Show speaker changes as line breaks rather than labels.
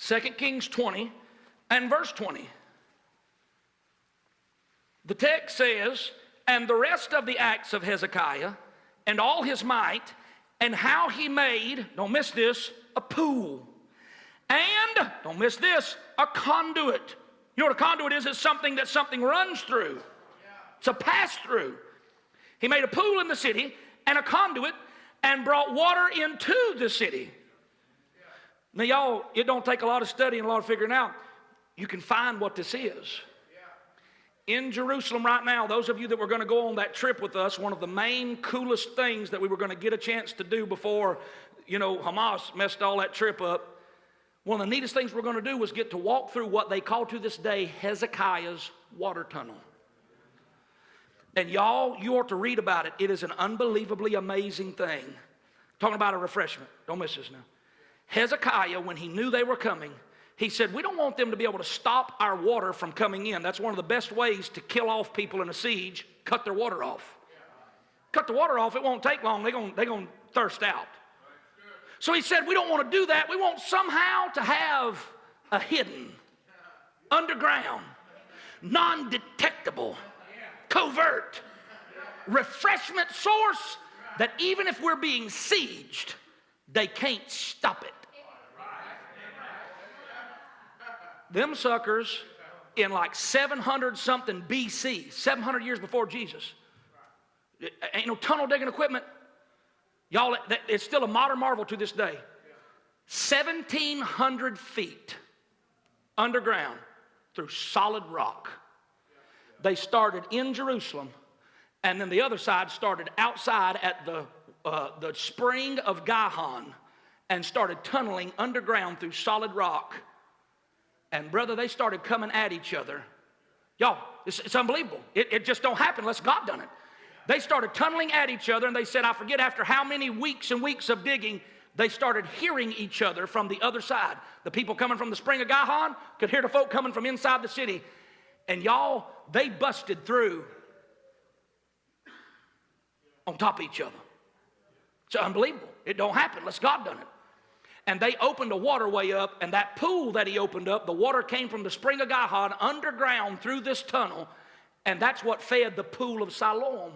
2 Kings 20 and verse 20. The text says, and the rest of the acts of Hezekiah and all his might, and how he made, don't miss this, a pool. And, don't miss this, a conduit. You know what a conduit is? It's something that something runs through. It's a pass-through. He made a pool in the city and a conduit and brought water into the city. Now, y'all, it don't take a lot of study and a lot of figuring out. You can find what this is. In Jerusalem right now, those of you that were going to go on that trip with us, one of the main coolest things that we were going to get a chance to do before, Hamas messed all that trip up, one of the neatest things we're going to do was get to walk through what they call to this day Hezekiah's water tunnel. And y'all, you ought to read about it. It is an unbelievably amazing thing. Talking about a refreshment. Don't miss this now. Hezekiah, when he knew they were coming, he said, we don't want them to be able to stop our water from coming in. That's one of the best ways to kill off people in a siege. Cut their water off. Cut the water off, it won't take long. They're going to thirst out. So he said, we don't want to do that. We want somehow to have a hidden, underground, non-detectable, covert refreshment source that even if we're being sieged, they can't stop it. Them suckers in like 700 something BC, 700 years before Jesus. Ain't no tunnel digging equipment. Y'all, it's still a modern marvel to this day. 1,700 feet underground through solid rock. They started in Jerusalem, and then the other side started outside at the spring of Gihon and started tunneling underground through solid rock. And brother, they started coming at each other. Y'all, it's unbelievable. It just don't happen unless God done it. They started tunneling at each other, and they said, I forget after how many weeks and weeks of digging, they started hearing each other from the other side. The people coming from the spring of Gihon could hear the folk coming from inside the city. And y'all, they busted through on top of each other. It's unbelievable. It don't happen unless God done it. And they opened a waterway up, and that pool that he opened up, the water came from the spring of Gihon underground through this tunnel, and that's what fed the pool of Siloam.